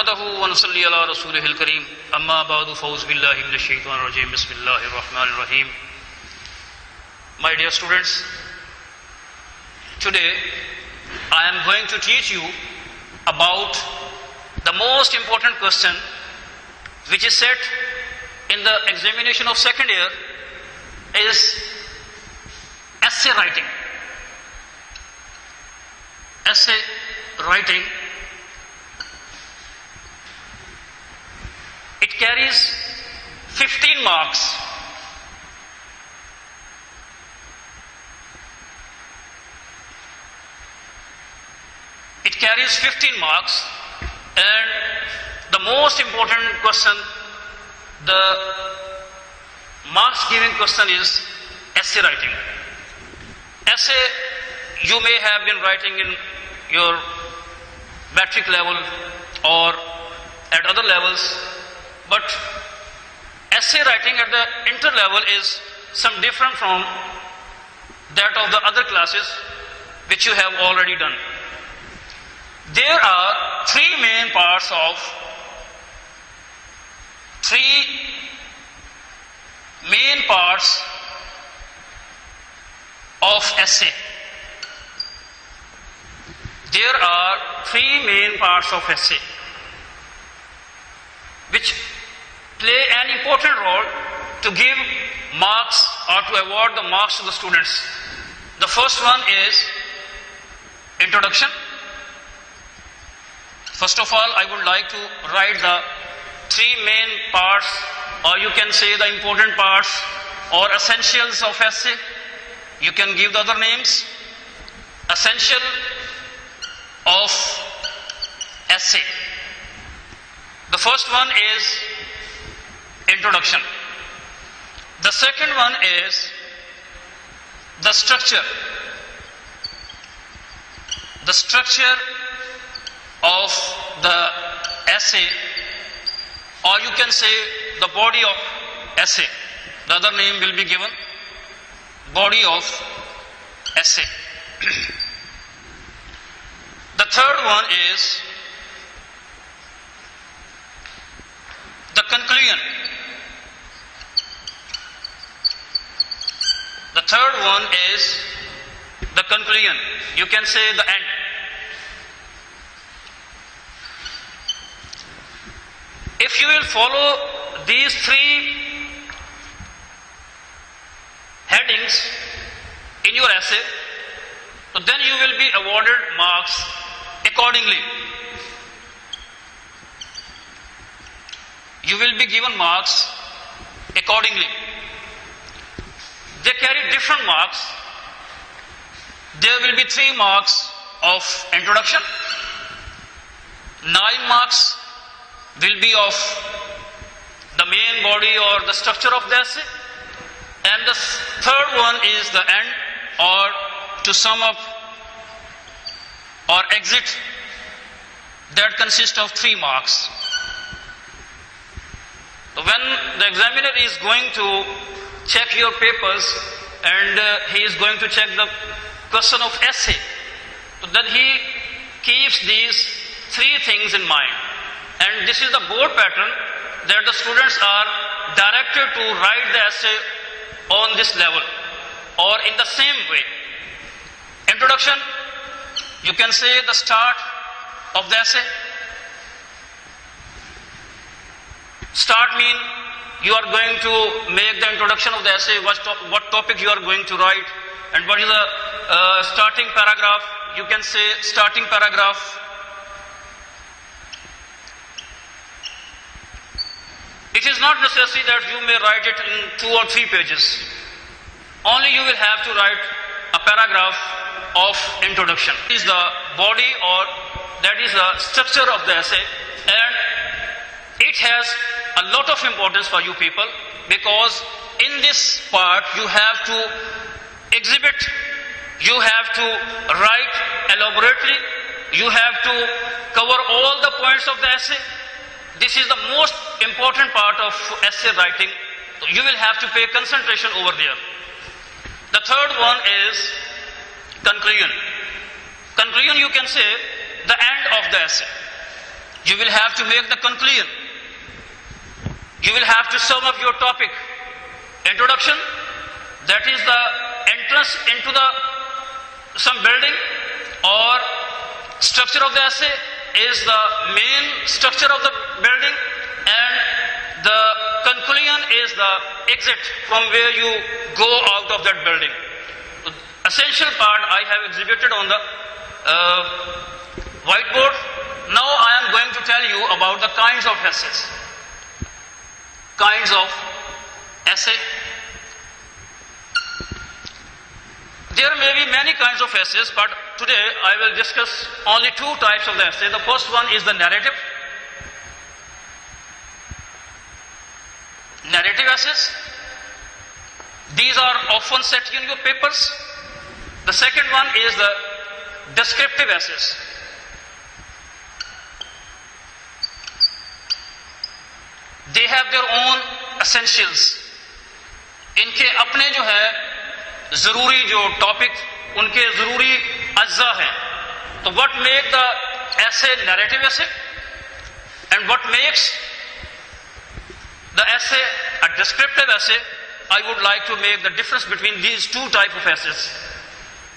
نحمده ونصلي على رسوله الكريم أما بعد فأعوذ بالله من الشيطان الرجيم بسم الله الرحمن الرحيم. My dear students, today I am going to teach you about the most important question which is set in the examination of second year is essay writing. Essay writing, it carries 15 marks. It carries 15 marks, and the most important question, the marks giving question is essay writing. Essay you may have been writing in your matric level or at other levels, but essay writing at the inter level is some different from that of the other classes which you have already done. There are three main parts of essay. There are three main parts of essay which play an important role to give marks or to award the marks to the students. The first one is introduction. First of all, I would like to write the three main parts, or you can say the important parts or essentials of essay. You can give the other names. Essential of essay. The first one is introduction. The second one is the structure. The structure of the essay, or you can say the body of essay. The other name will be given body of essay. The third one is the conclusion. The third one is the conclusion. You can say the end. If you will follow these three headings in your essay, so then you will be awarded marks accordingly. You will be given marks accordingly. They carry different marks. There will be 3 marks of introduction, 9 marks will be of the main body or the structure of the essay, and the third one is the end, or to sum up or exit, that consists of 3 marks. When the examiner is going to check your papers and he is going to check the question of essay, so then he keeps these 3 things in mind. And this is the board pattern that the students are directed to write the essay on this level or in the same way. Introduction, you can say the start of the essay. Start mean you are going to make the introduction of the essay, what topic you are going to write, and what is the starting paragraph. You can say starting paragraph. It is not necessary that you may write it in 2 or 3 pages. Only you will have to write a paragraph of introduction. This is the body, or that is the structure of the essay, and it has a lot of importance for you people, because in this part you have to exhibit, you have to write elaborately, you have to cover all the points of the essay. This is the most important part of essay writing. You will have to pay concentration over there. The third one is conclusion. Conclusion, you can say the end of the essay. You will have to make the conclusion. You will have to sum up your topic. Introduction, that is the entrance into the some building, or structure of the essay is the main structure of the building, and the conclusion is the exit from where you go out of that building. The essential part I have exhibited on the whiteboard. Now I am going to tell you about the kinds of essays. Kinds of essay. There may be many kinds of essays, but today I will discuss only two types of the essay. The first one is the narrative. Narrative essays. These are often set in your papers. The second one is the descriptive essays. They have their own essentials. इनके अपने जो है जरूरी जो topic, उनके जरूरी अज्जा हैं. तो what make the essay narrative essay and what makes the essay a descriptive essay? I would like to make the difference between these two types of essays.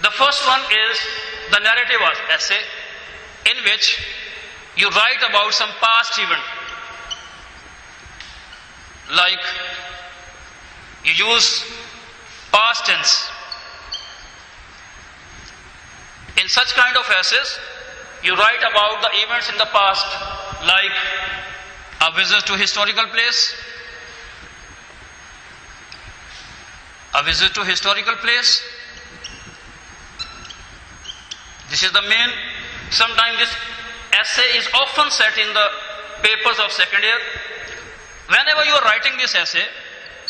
The first one is the narrative essay, in which you write about some past event. Like you use past tense. In such kind of essays, you write about the events in the past, like a visit to historical place, a visit to historical place. This is the main. Sometimes this essay is often set in the papers of second year. Whenever you are writing this essay,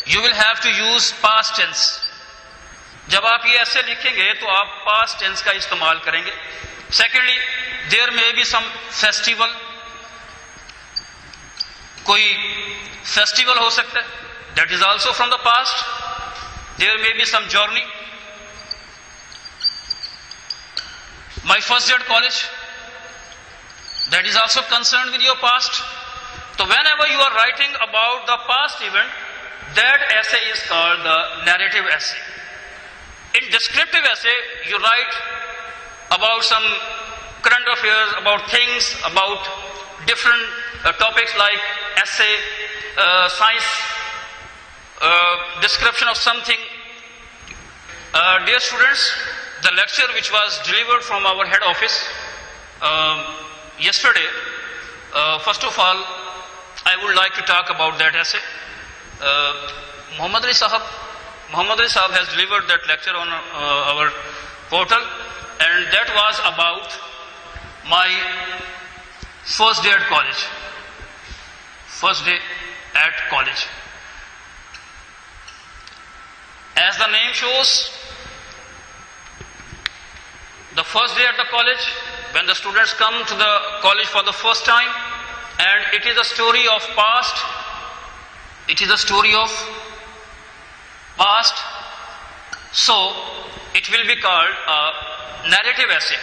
you will have to use past tense. जब आप ये essay लिखेंगे तो आप past tense का इस्तेमाल करेंगे. Secondly, there may be some festival. कोई festival हो सकता है. That is also from the past. There may be some journey. My first day at college. That is also concerned with your past. So whenever you are writing about the past event, that essay is called the narrative essay. In descriptive essay, you write about some current affairs, about things, about different topics like essay, science, description of something. Dear students, the lecture which was delivered from our head office yesterday, first of all, I would like to talk about that essay. Muhammad Ali Sahab has delivered that lecture on our portal, and that was about my first day at college. First day at college. As the name shows, the first day at the college, when the students come to the college for the first time, and it is a story of past. It is a story of past. So, it will be called a narrative essay.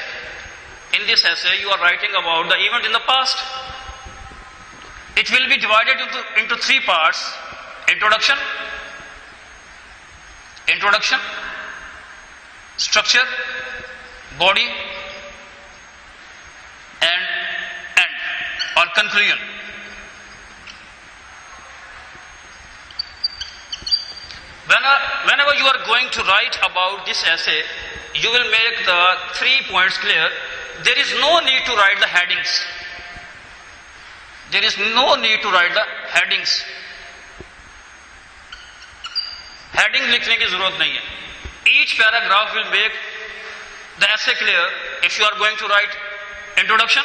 In this essay, you are writing about the event in the past. It will be divided into three parts. Introduction, structure, body, and end or conclusion. Whenever you are going to write about this essay, you will make the 3 points clear. There is no need to write the headings. There is no need to write the headings. Heading लिखने की जरूरत नहीं है. Each paragraph will make the essay clear. If you are going to write introduction,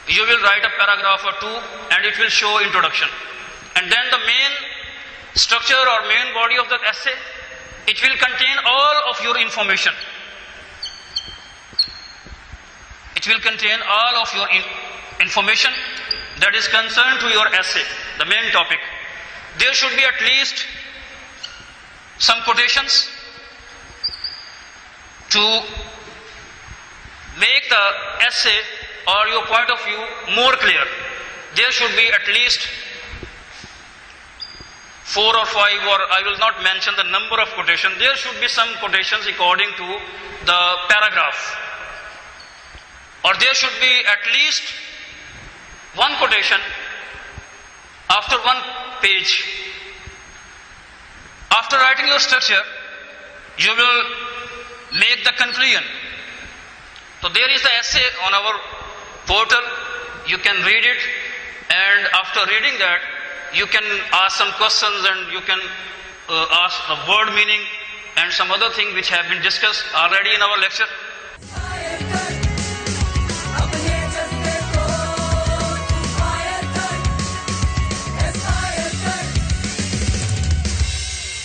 you will write a paragraph or two and it will show introduction. And then the main structure or main body of the essay, it will contain all of your information. It will contain all of your information that is concerned to your essay, the main topic. There should be at least some quotations to make the essay or your point of view more clear, there should be at least 4 or 5, or I will not mention the number of quotations. There should be some quotations according to the paragraph, or there should be at least one quotation after one page. After writing your structure, you will make the conclusion. So there is the essay on our portal. You can read it, and after reading that, you can ask some questions, and you can ask the word meaning and some other thing which have been discussed already in our lecture.